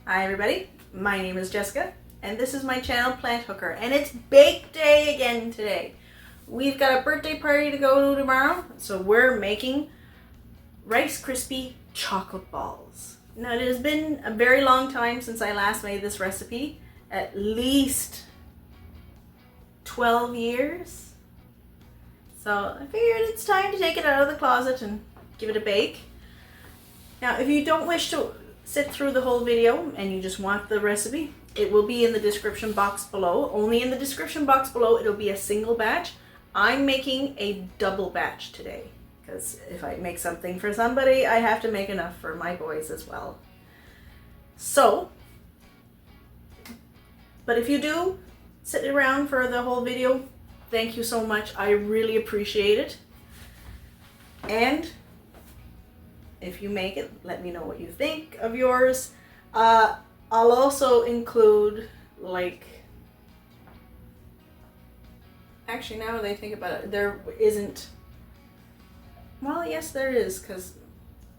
Hi everybody, my name is Jessica and this is my channel Plant Hooker, and it's bake day again today. We've got a birthday party to go to tomorrow, so we're making Rice Krispie chocolate balls. Now it has been a very long time since I last made this recipe, at least 12 years. So I figured it's time to take it out of the closet and give it a bake. Now if you don't wish to sit through the whole video and you just want the recipe, it will be in the description box below. Only in the description box below it'll be a single batch. I'm making a double batch today because if I make something for somebody, I have to make enough for my boys as well. So, but if you do sit around for the whole video, thank you so much. I really appreciate it. And if you make it, let me know what you think of yours. I'll also include, like, actually now that I think about it, there isn't, well yes there is, because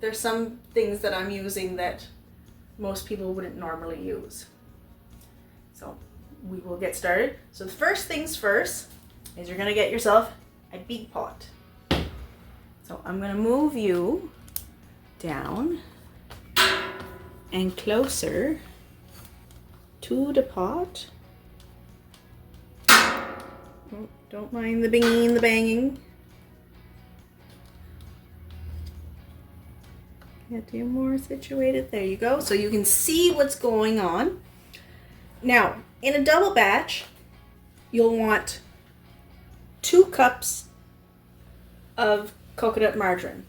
there's some things that I'm using that most people wouldn't normally use. So we will get started. So the first things first is you're going to get yourself a big pot. So I'm going to move you down and closer to the pot. Oh, don't mind the binging, the banging. Get you more situated. There you go. So you can see what's going on. Now, in a double batch, you'll want 2 cups of coconut margarine.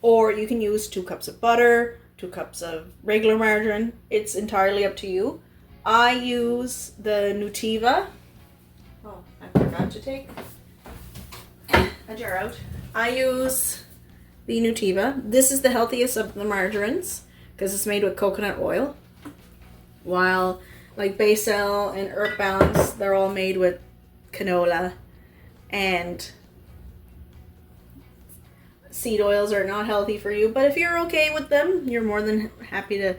Or you can use 2 cups of butter, 2 cups of regular margarine. It's entirely up to you. I use the Nutiva. Oh, I forgot to take a jar out. I use the Nutiva. This is the healthiest of the margarines because it's made with coconut oil. While like Basil and Herb Balance, they're all made with canola, and seed oils are not healthy for you, but if you're okay with them, you're more than happy to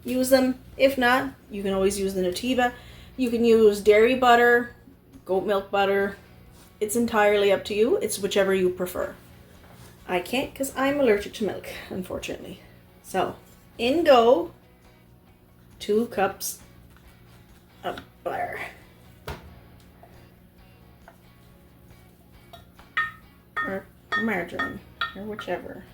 use them. If not, you can always use the Nutiva. You can use dairy butter, goat milk butter. It's entirely up to you. It's whichever you prefer. I can't because I'm allergic to milk, unfortunately. So, in go 2 cups of butter. Or margarine. Or whichever.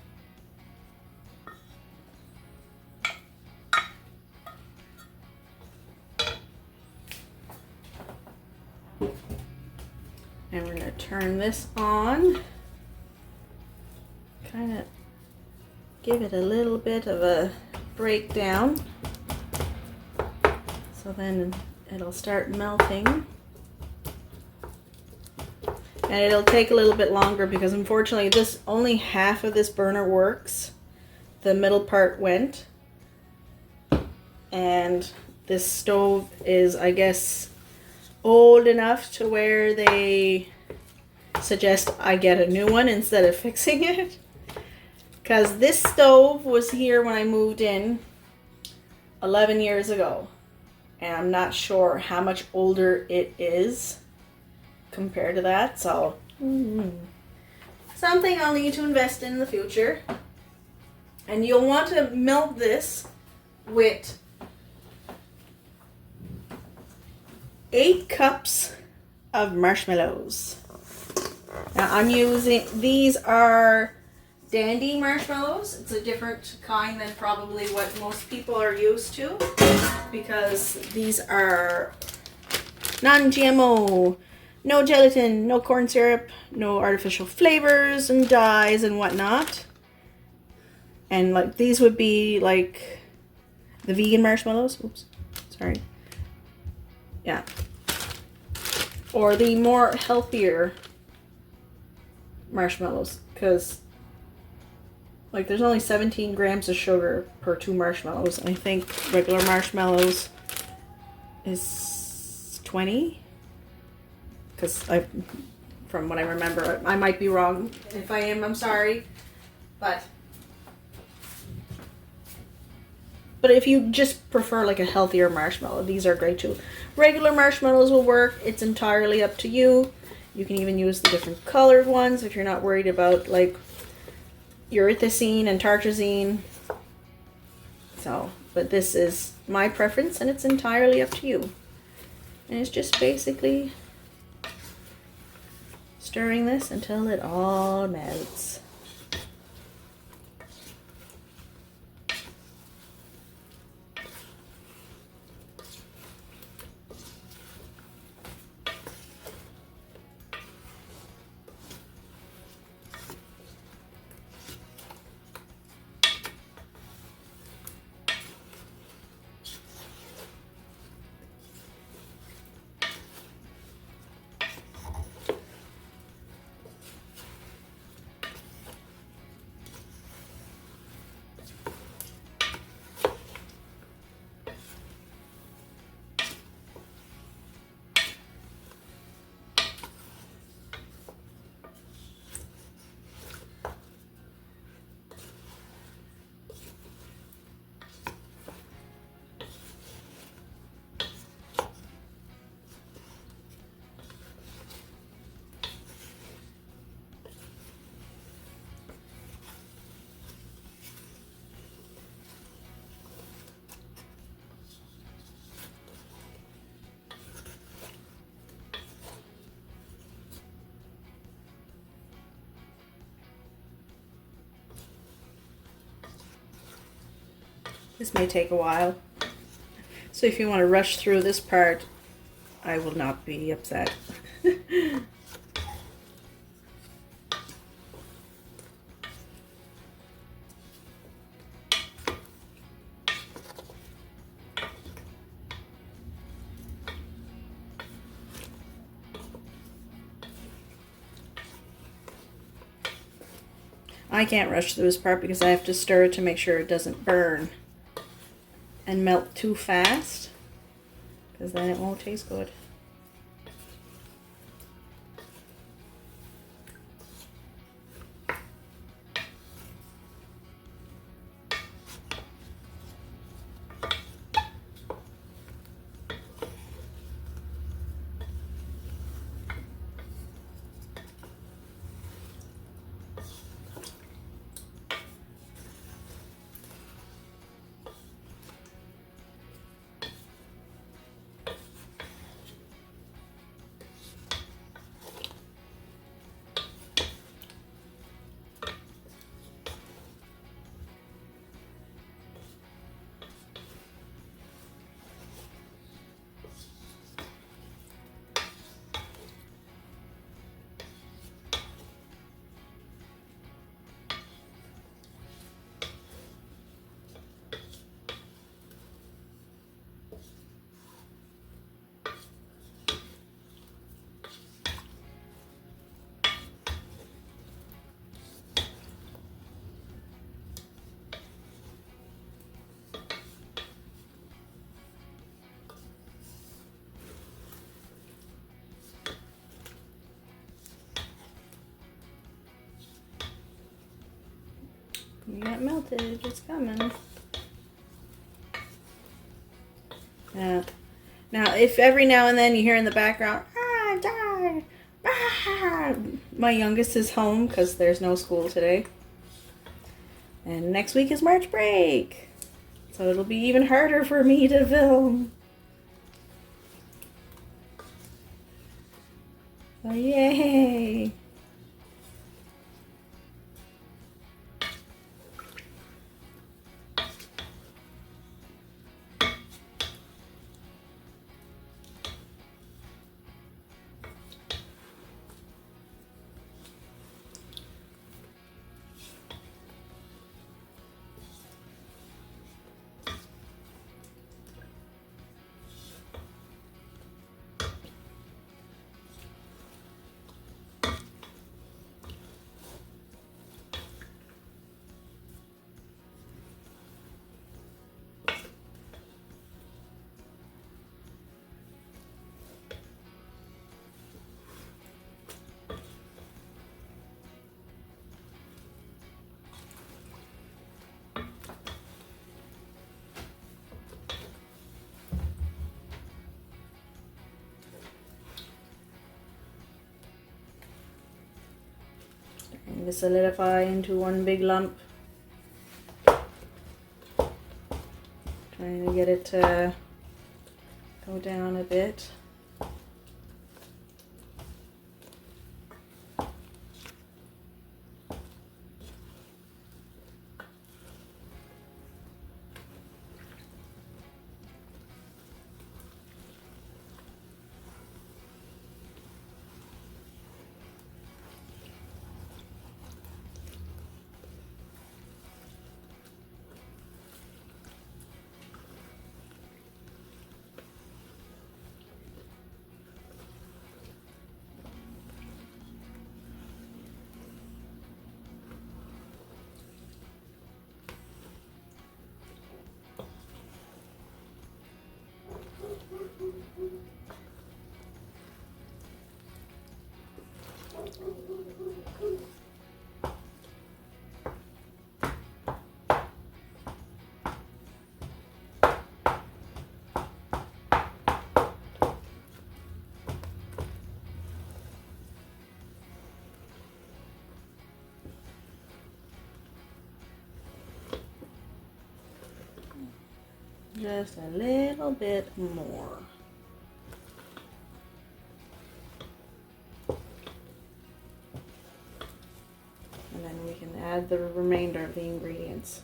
And we're going to turn this on. Kind of give it a little bit of a breakdown. So then it'll start melting. And it'll take a little bit longer because unfortunately this only half of this burner works. The middle part went. And this stove is, I guess, old enough to where they suggest I get a new one instead of fixing it. Because this stove was here when I moved in 11 years ago. And I'm not sure how much older it is compared to that, so something I'll need to invest in the future. And you'll want to melt this with 8 cups of marshmallows. Now I'm using, these are dandy marshmallows. It's a different kind than probably what most people are used to because these are non-GMO. No gelatin, no corn syrup, no artificial flavors and dyes and whatnot. And like these would be like the vegan marshmallows. Oops, sorry. Yeah. Or the more healthier marshmallows, because like there's only 17 grams of sugar per 2 marshmallows. I think regular marshmallows is 20. Because from what I remember, I might be wrong. If I am, I'm sorry. But But if you just prefer like a healthier marshmallow, these are great too. Regular marshmallows will work. It's entirely up to you. You can even use the different colored ones if you're not worried about like urethane and tartrazine. So, but this is my preference and it's entirely up to you. And it's just basically stirring this until it all melts. This may take a while. So if you want to rush through this part, I will not be upset. I can't rush through this part because I have to stir it to make sure it doesn't burn and melt too fast, because then it won't taste good. You got melted, it's coming. Yeah. Now, if every now and then you hear in the background, ah, die, ah, my youngest is home because there's no school today. And next week is March break. So it'll be even harder for me to film. So yay! to solidify into one big lump. Trying to get it to go down a bit. Just a little bit more. And then we can add the remainder of the ingredients.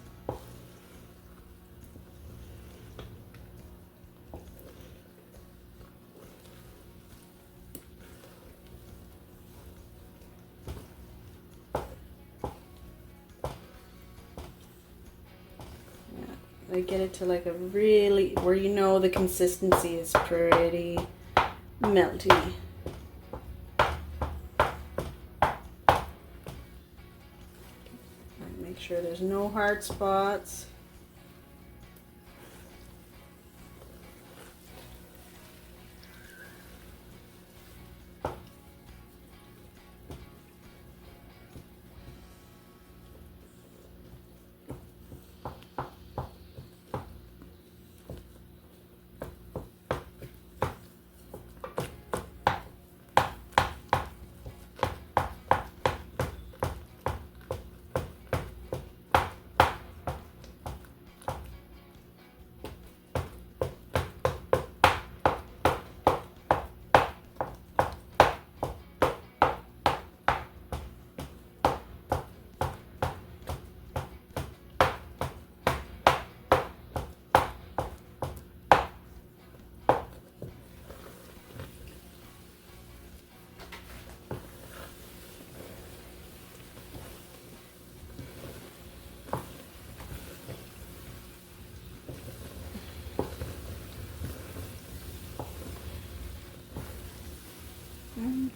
I get it to like a really, where you know the consistency is pretty melty. Make sure there's no hard spots.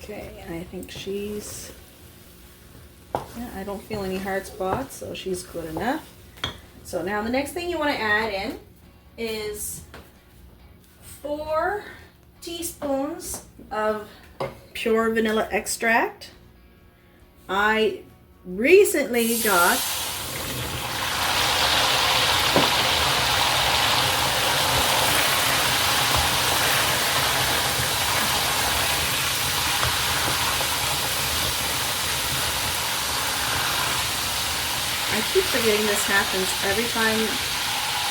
Okay, I think she's, yeah, I don't feel any hard spots, so she's good enough. So now the next thing you want to add in is 4 teaspoons of pure vanilla extract. I recently got I keep forgetting this happens every time.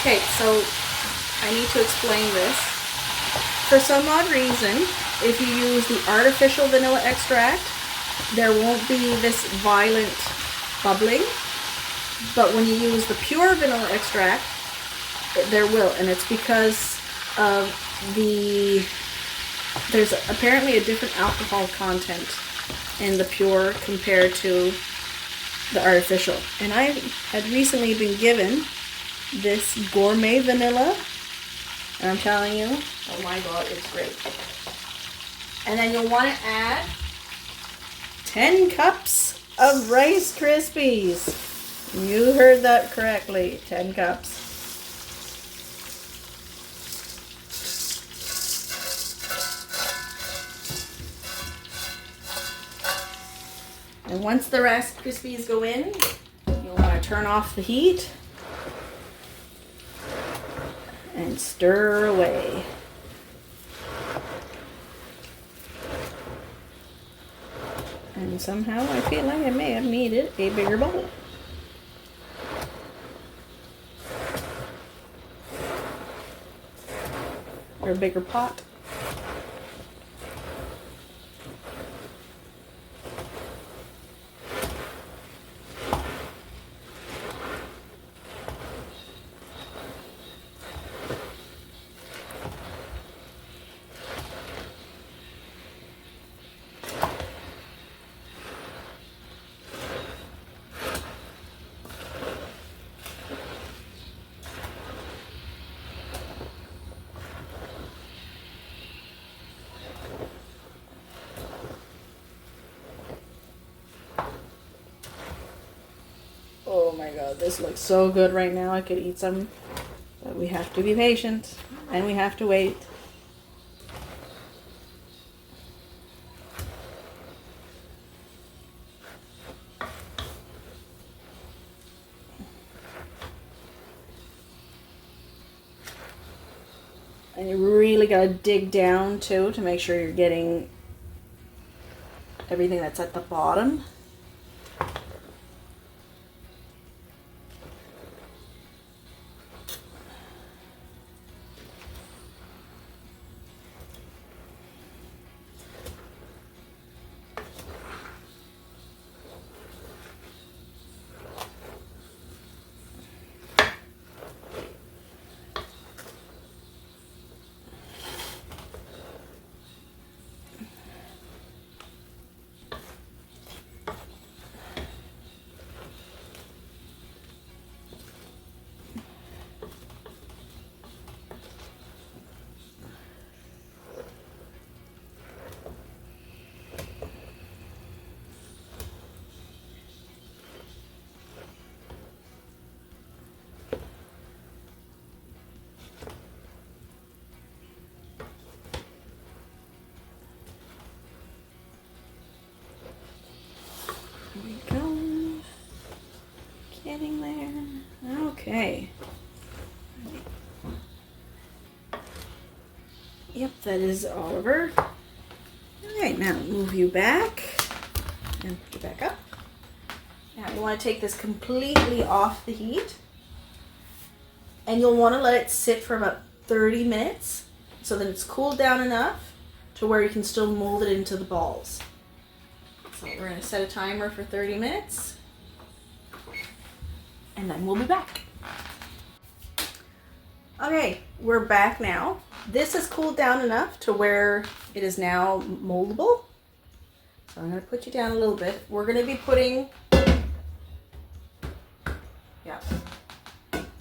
Okay, so I need to explain this. For some odd reason, if you use the artificial vanilla extract, there won't be this violent bubbling. But when you use the pure vanilla extract, there will. And it's because of there's apparently a different alcohol content in the pure compared to the artificial. And I had recently been given this gourmet vanilla, and I'm telling you, oh my god, it's great. And then you'll want to add 10 cups of Rice Krispies. You heard that correctly, 10 cups. And once the Rice Krispies go in, you'll want to turn off the heat and stir away. And somehow I feel like I may have needed a bigger bowl. Or a bigger pot. Oh my god, this looks so good right now. I could eat some, but we have to be patient and we have to wait. And you really gotta dig down too to make sure you're getting everything that's at the bottom. Here we go. Getting there. Okay. Yep, that is Oliver. Alright, now move you back and put you back up. Now you want to take this completely off the heat, and you'll want to let it sit for about 30 minutes so that it's cooled down enough to where you can still mold it into the balls. So we're going to set a timer for 30 minutes and then we'll be back. Okay, we're back now. This has cooled down enough to where it is now moldable. So I'm going to put you down a little bit. We're going to be putting,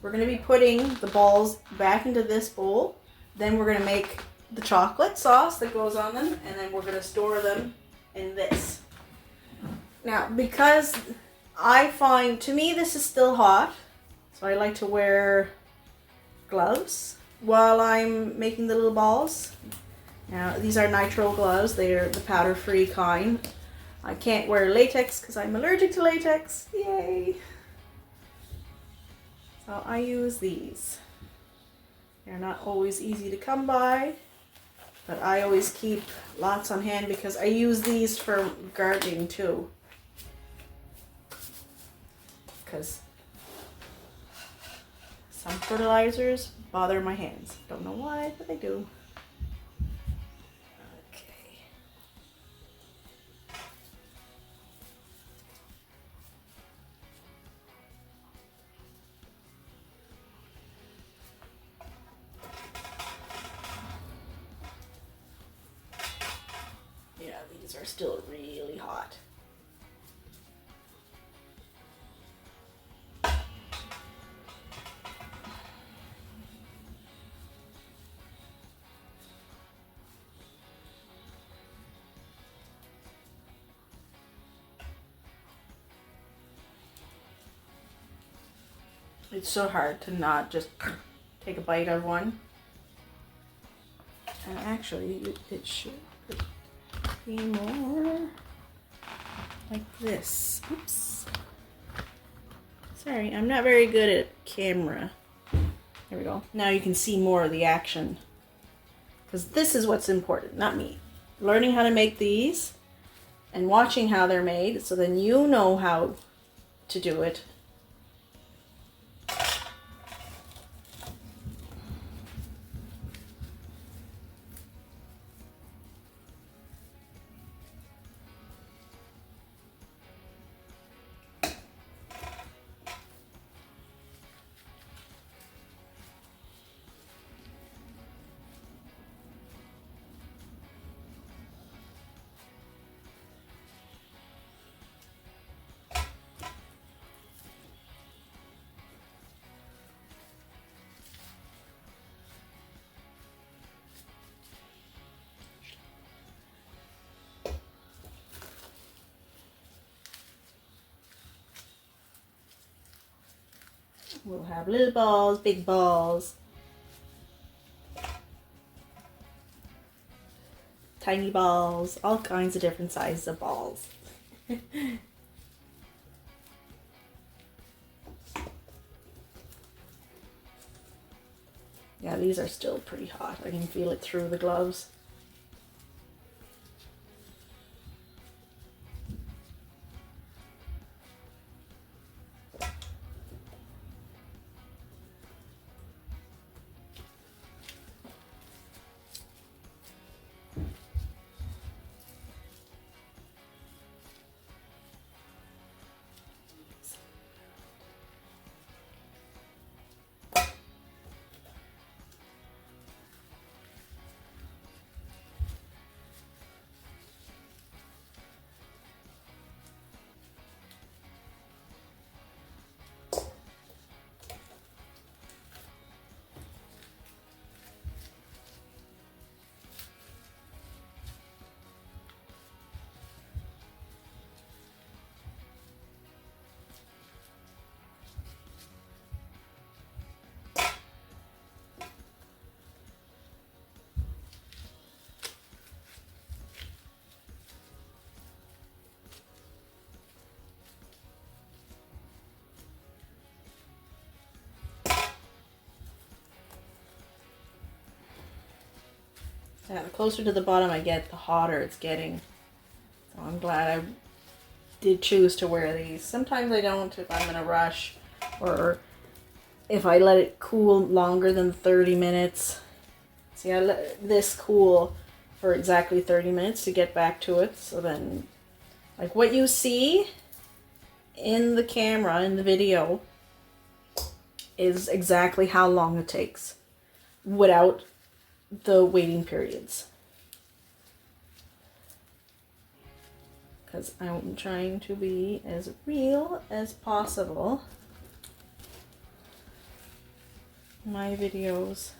we're going to be putting the balls back into this bowl. Then we're going to make the chocolate sauce that goes on them, and then we're going to store them in this. Now, because I find, to me, this is still hot, so I like to wear gloves while I'm making the little balls. Now, these are nitrile gloves. They're the powder-free kind. I can't wear latex because I'm allergic to latex. Yay! So I use these. They're not always easy to come by, but I always keep lots on hand because I use these for gardening too. Because some fertilizers bother my hands. Don't know why, but they do. Okay. Yeah, these are still really hot. It's so hard to not just take a bite of one. And actually, it should be more like this. Oops. Sorry, I'm not very good at camera. There we go. Now you can see more of the action. Because this is what's important, not me. Learning how to make these and watching how they're made, so then you know how to do it. We'll have little balls, big balls, tiny balls, all kinds of different sizes of balls. Yeah, these are still pretty hot. I can feel it through the gloves. Yeah, the closer to the bottom I get, the hotter it's getting. So I'm glad I did choose to wear these. Sometimes I don't if I'm in a rush, or if I let it cool longer than 30 minutes. See, I let this cool for exactly 30 minutes to get back to it. So then, like what you see in the camera, in the video, is exactly how long it takes without the waiting periods. Because I'm trying to be as real as possible in my videos.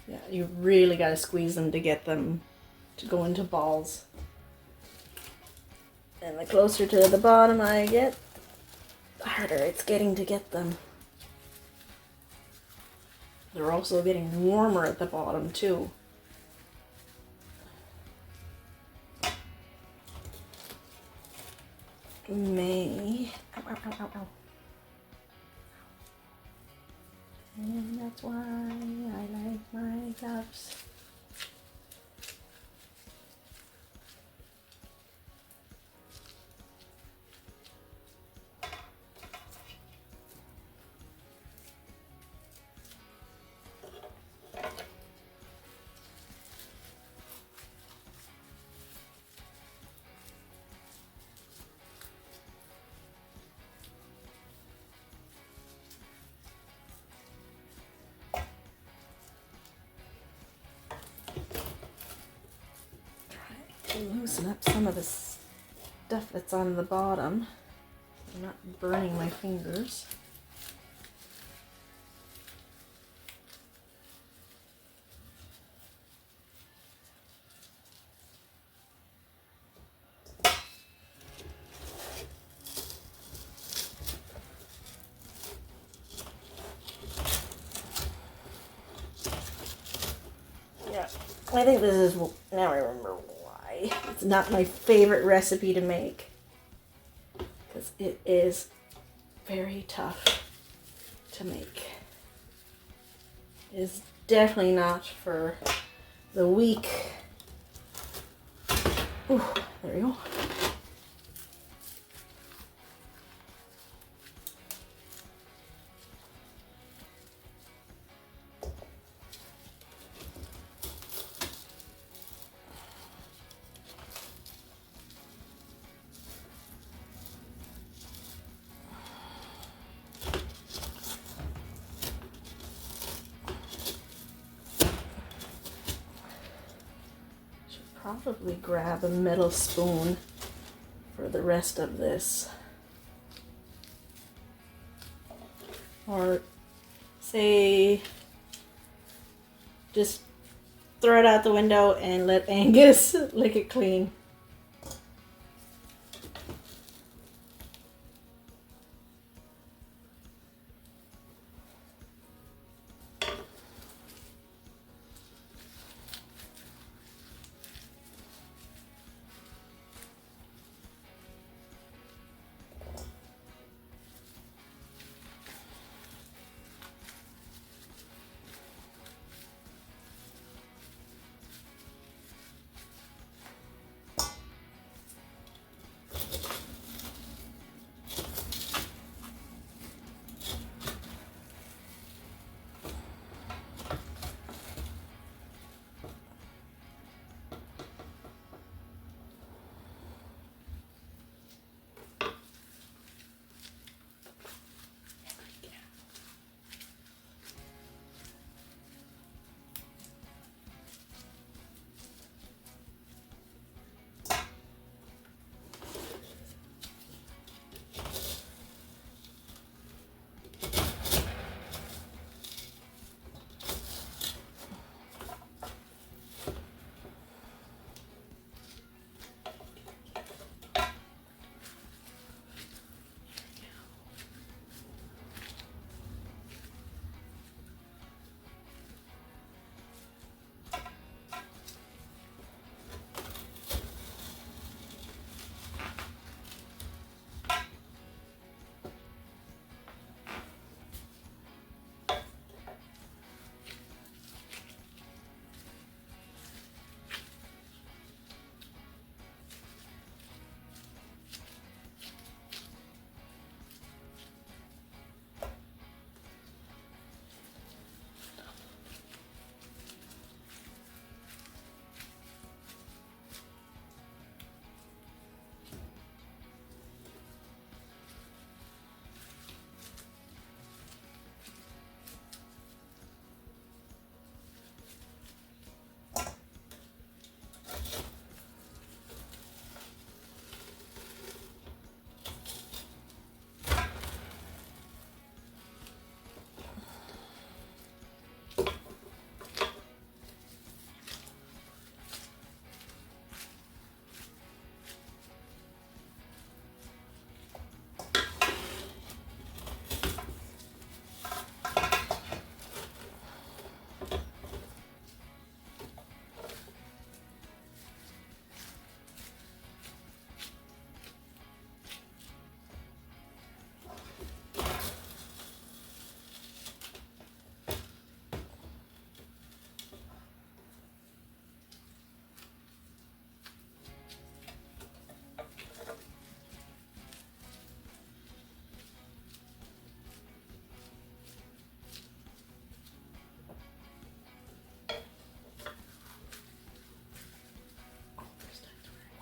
Yeah, you really got to squeeze them to get them to go into balls. And the closer to the bottom I get, the harder it's getting to get them. They're also getting warmer at the bottom too. Ow, ow, ow, ow, ow. And that's why I like my cups. Loosen up some of the stuff that's on the bottom. I'm not burning my fingers. Yeah, I think this is, now I remember why. It's not my favorite recipe to make. Because it is very tough to make. It is definitely not for the weak. Ooh, there we go. Probably grab a metal spoon for the rest of this. Or say, just throw it out the window and let Angus lick it clean.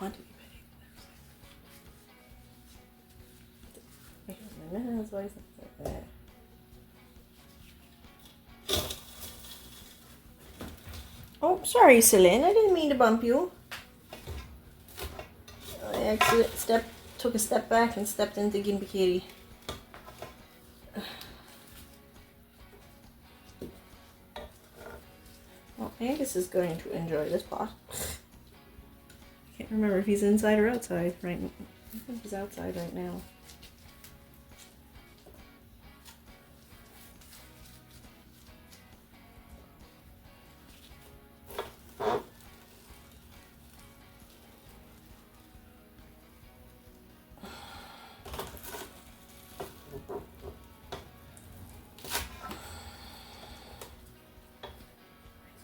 want to be big. Oh, sorry, Celine. I didn't mean to bump you. I actually took a step back and stepped into Gimpy Kitty. Well, Angus is going to enjoy this pot. I can't remember if he's inside or outside right now. I think he's outside right now.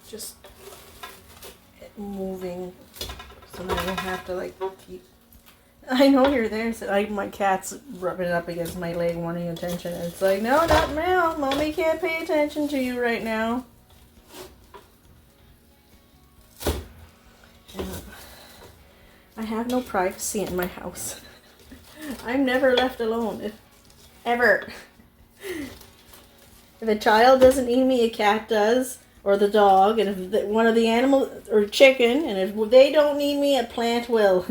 Just moving so that I don't have to like keep. I know you're there, so my cat's rubbing it up against my leg wanting attention. And it's like, no, not now. Mommy can't pay attention to you right now. I have no privacy in my house. I'm never left alone. Ever. If a child doesn't need me, a cat does. Or the dog, and if one of the animals, or chicken, and if they don't need me, a plant will.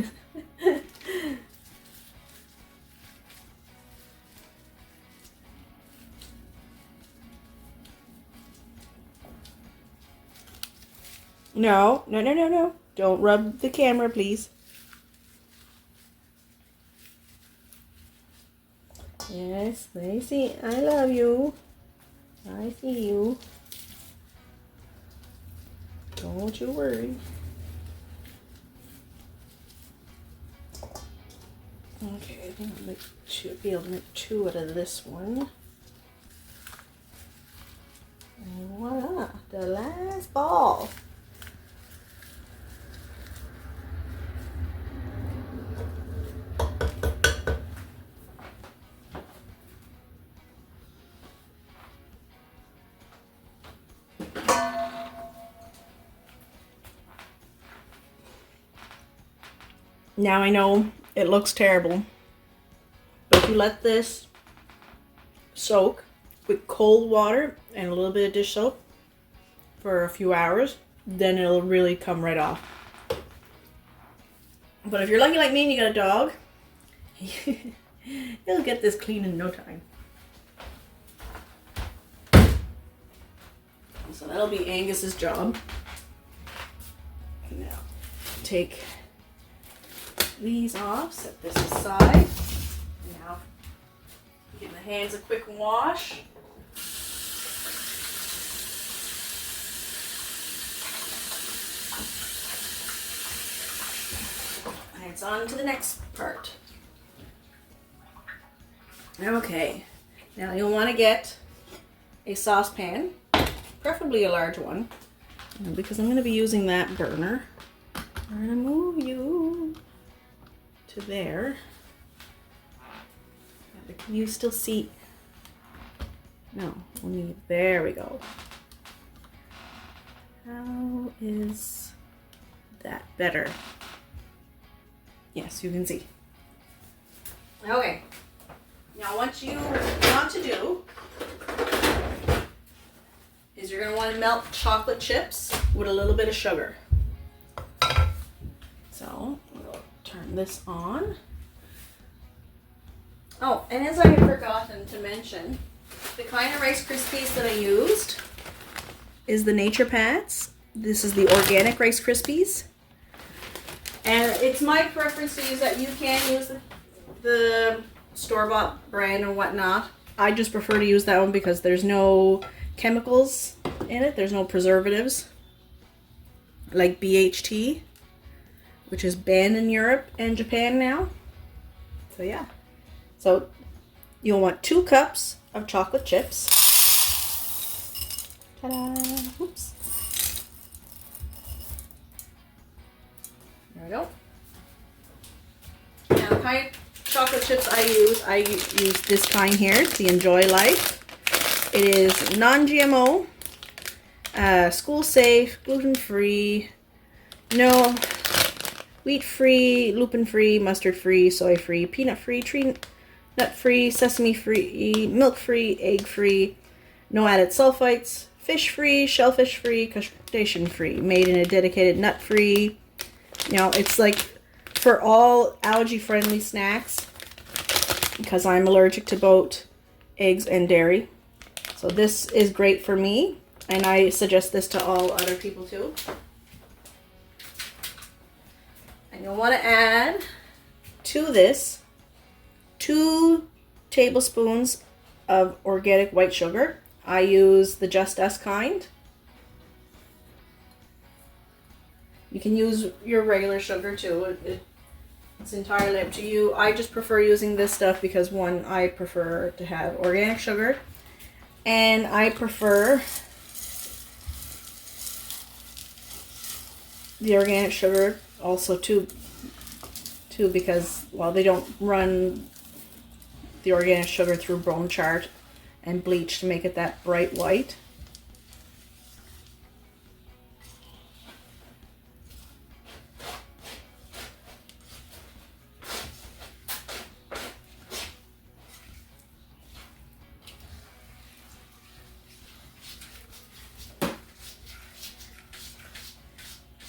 No. Don't rub the camera, please. Yes, I see. I love you. I see you. Don't you worry. Okay, I think I should be able to make 2 out of this one. And voila, the last ball. Now I know it looks terrible, but if you let this soak with cold water and a little bit of dish soap for a few hours, then it'll really come right off. But if you're lucky like me and you got a dog, he'll get this clean in no time. So that'll be Angus's job. Now, take these off, set this aside. Now, give the hands a quick wash. And it's on to the next part. Okay, now you'll want to get a saucepan, preferably a large one, because I'm going to be using that burner. I'm going to move you to there. Can you still see? No, only there we go. How is that better? Yes, you can see. Okay. Now what you want to do is you're going to want to melt chocolate chips with a little bit of sugar. So we'll turn this on. Oh, and as I had forgotten to mention, the kind of Rice Krispies that I used is the Nature Pats. This is the organic Rice Krispies. And it's my preference to use that. You can use the store-bought brand and whatnot. I just prefer to use that one because there's no chemicals in it. There's no preservatives like BHT, which is banned in Europe and Japan now. So yeah. So you'll want 2 cups of chocolate chips. Ta-da! Oops. There we go. Now the kind of chocolate chips I use this kind here. It's the Enjoy Life. It is non-GMO, school safe, gluten-free, no wheat-free, lupin-free, mustard-free, soy-free, peanut-free, tree nut-free, sesame-free, milk-free, egg-free, no added sulfites, fish-free, shellfish-free, crustacean-free, made in a dedicated nut-free. Now, it's like for all allergy-friendly snacks, because I'm allergic to both eggs and dairy. So this is great for me, and I suggest this to all other people too. And you'll want to add to this 2 tablespoons of organic white sugar. I use the Just Us kind. You can use your regular sugar too. It's entirely up to you. I just prefer using this stuff because, one, I prefer to have organic sugar, and I prefer the organic sugar also too because, well, they don't run the organic sugar through bone chart and bleach to make it that bright white.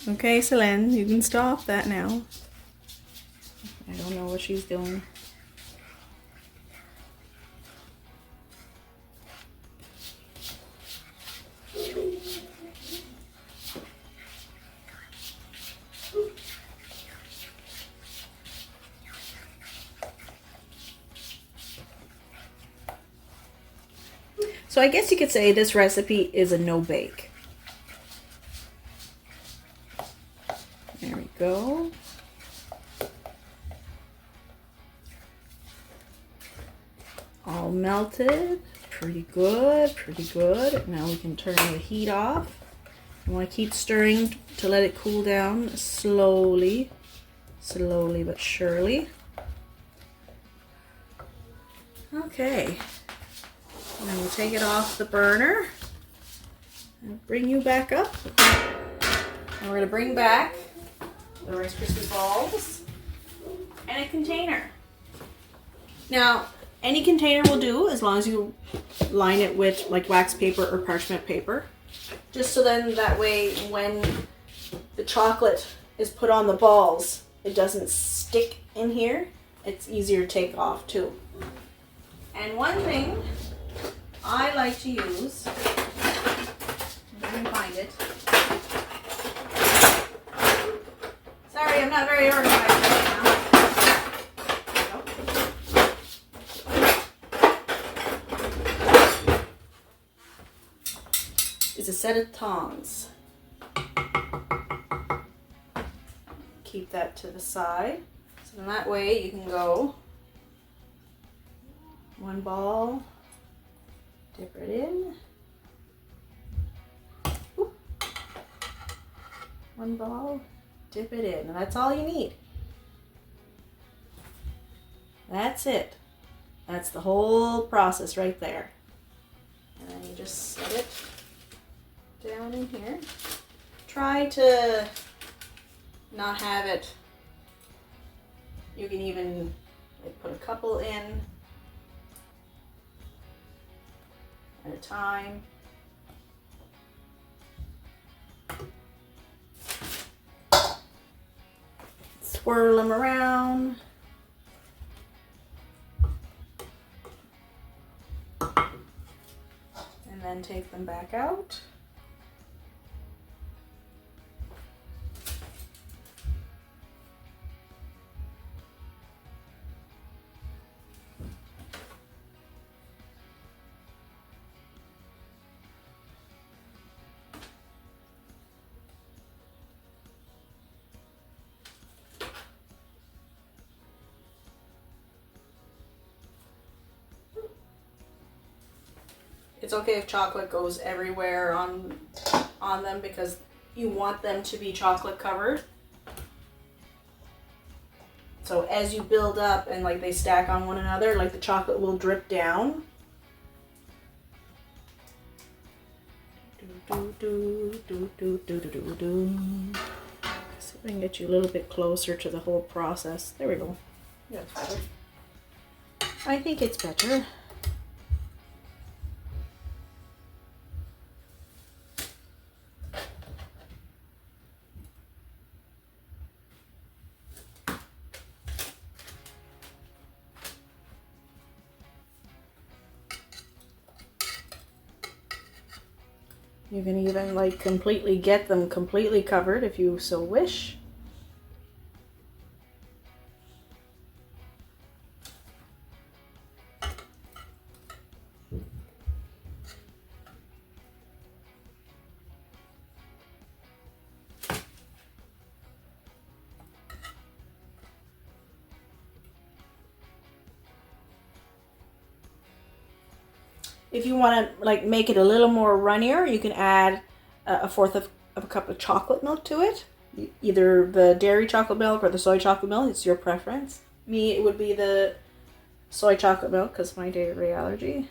Okay, Selene, you can stop that now. I don't know what she's doing. So I guess you could say this recipe is a no-bake. There we go. All melted. Pretty good, pretty good. Now we can turn the heat off. You want to keep stirring to let it cool down slowly. Slowly but surely. Okay. And then we'll take it off the burner and bring you back up. And we're going to bring back the Rice Krispie balls and a container. Now, any container will do as long as you line it with like wax paper or parchment paper. Just so then that way when the chocolate is put on the balls, it doesn't stick in here. It's easier to take off too. And one thing I like to use, if I can find it. Sorry, I'm not very organized right now. Is a set of tongs. Keep that to the side. So then that way you can go one ball, dip it in. Oop. One ball, dip it in. And that's all you need. That's it. That's the whole process right there. And then you just set it down in here. Try to not have it. You can even like put a couple in at a time. Swirl them around. And then take them back out. It's okay if chocolate goes everywhere on them because you want them to be chocolate covered. So as you build up and like they stack on one another, like the chocolate will drip down. See I can get you a little bit closer to the whole process. There we go. Yeah, it's better. I think it's better. You can even like completely get them completely covered if you so wish. If you want to like make it a little more runnier, you can add a fourth of a cup of chocolate milk to it. Either the dairy chocolate milk or the soy chocolate milk. It's your preference. Me, it would be the soy chocolate milk because of my dairy allergy.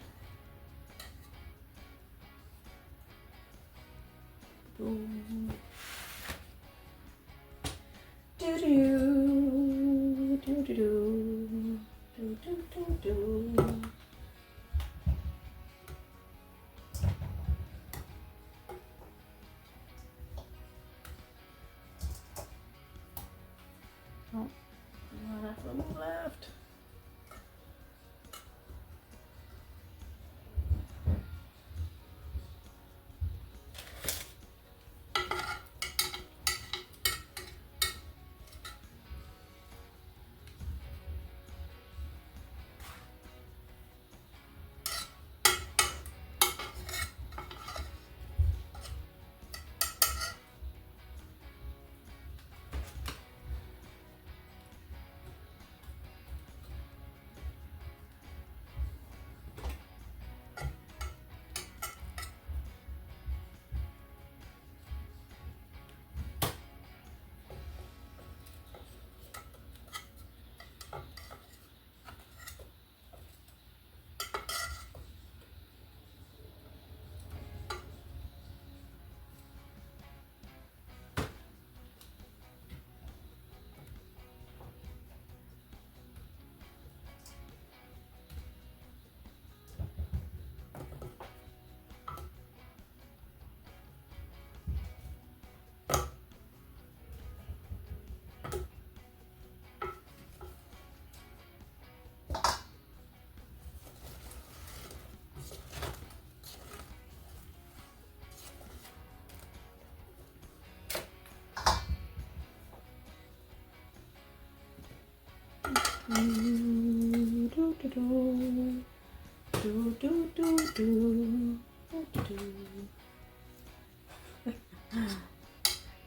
Left.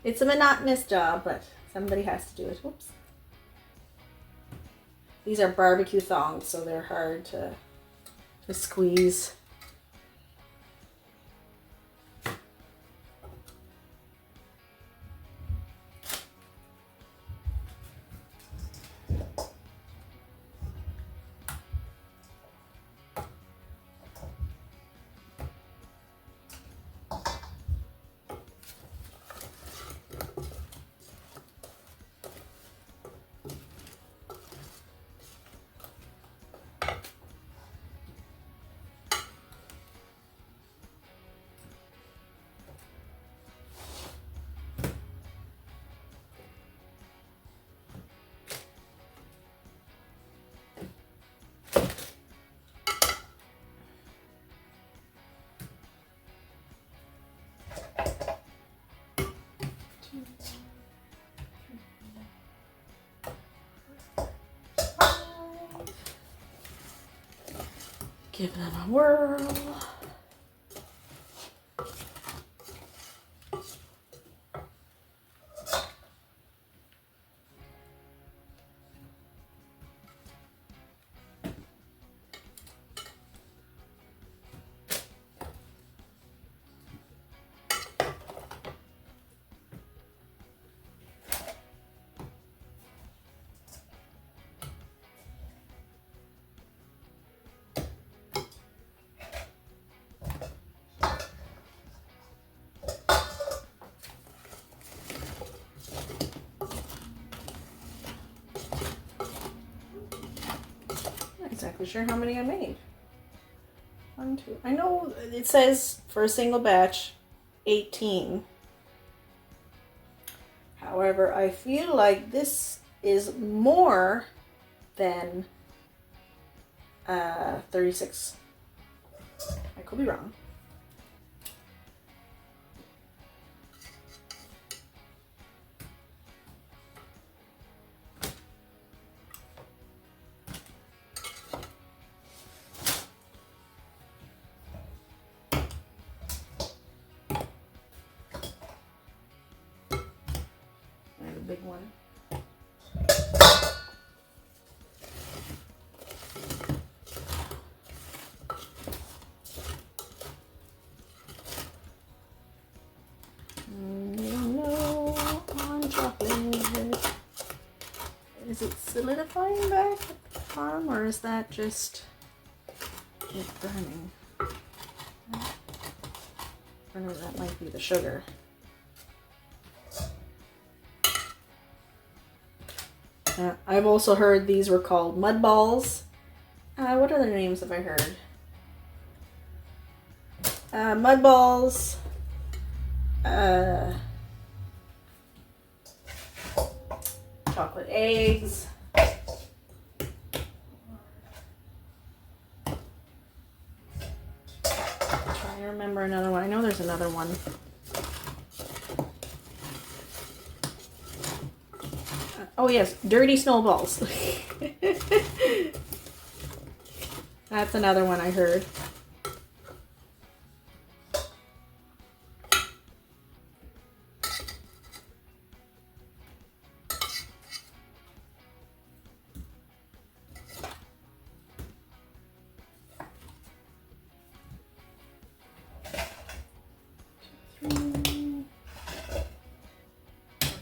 It's a monotonous job, but somebody has to do it. Whoops. These are barbecue thongs, so they're hard to squeeze. Give them a whirl. exactly sure how many I made. 1, 2. I know it says for a single batch 18. However, I feel like this is more than 36. I could be wrong. I have a big one. No on chocolate. Is it solidifying back at the bottom, or is that just it burning? I know that might be the sugar. I've also heard these were called mud balls. What other names have I heard? Mud balls. Chocolate eggs. Trying to remember another one. I know there's another one. Oh yes, dirty snowballs. That's another one I heard.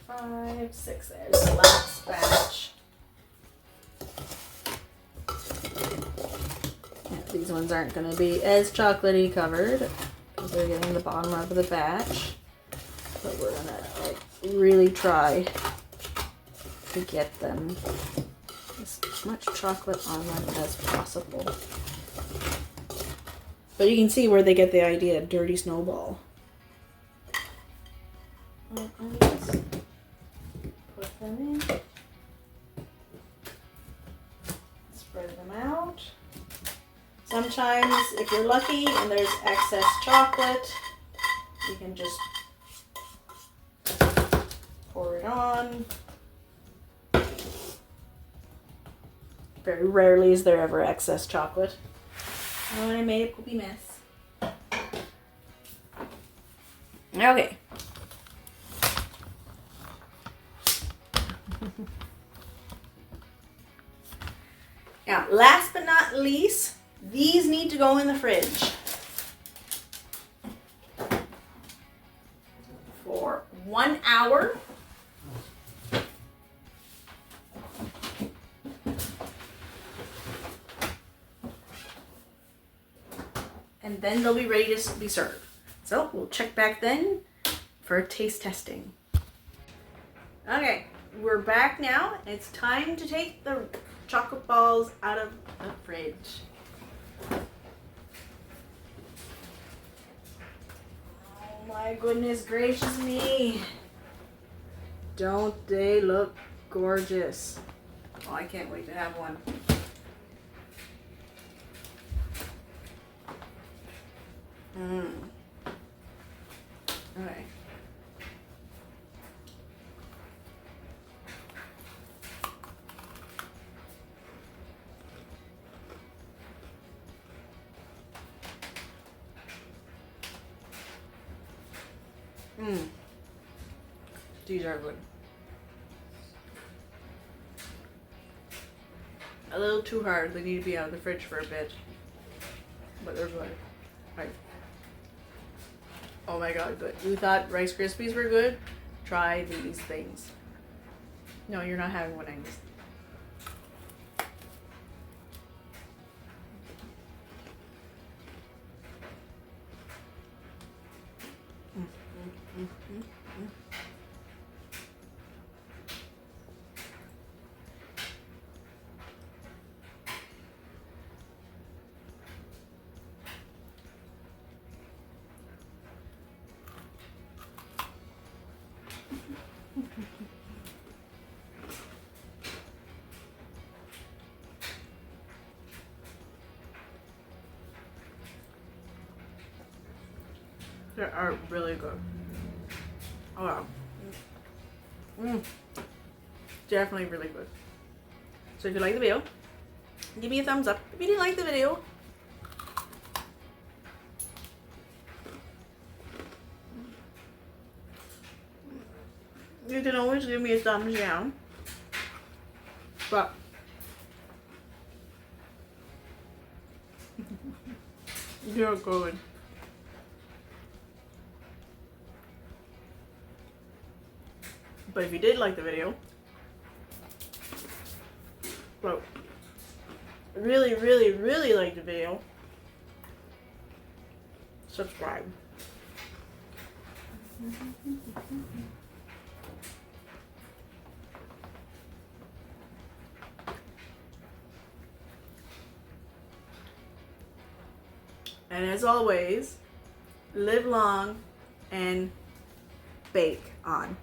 Five, six. There's the last batch. Yeah, these ones aren't going to be as chocolatey covered because they're getting the bottom of the batch. But we're going to like really try to get them as much chocolate on them as possible. But you can see where they get the idea of dirty snowball. Put them in. Spread them out. Sometimes, if you're lucky and there's excess chocolate, you can just pour it on. Very rarely is there ever excess chocolate. Oh, and I made a poopy mess. Okay. Now, last but not least, these need to go in the fridge for 1 hour. And then they'll be ready to be served. So we'll check back then for taste testing. Okay, we're back now. It's time to take the chocolate balls out of the fridge. Oh my goodness gracious me. Don't they look gorgeous? Oh, I can't wait to have one. Okay. These are good. A little too hard. They need to be out of the fridge for a bit. But they're good. Right. Oh my god, good. You thought Rice Krispies were good? Try these things. No, you're not having one, Angus. They are really good. Oh wow. Definitely really good. So if you like the video, give me a thumbs up. If you didn't like the video, you can always give me a thumbs down. But you're good. But if you did like the video, well, really, really, really like the video, subscribe. And as always, live long and bake on.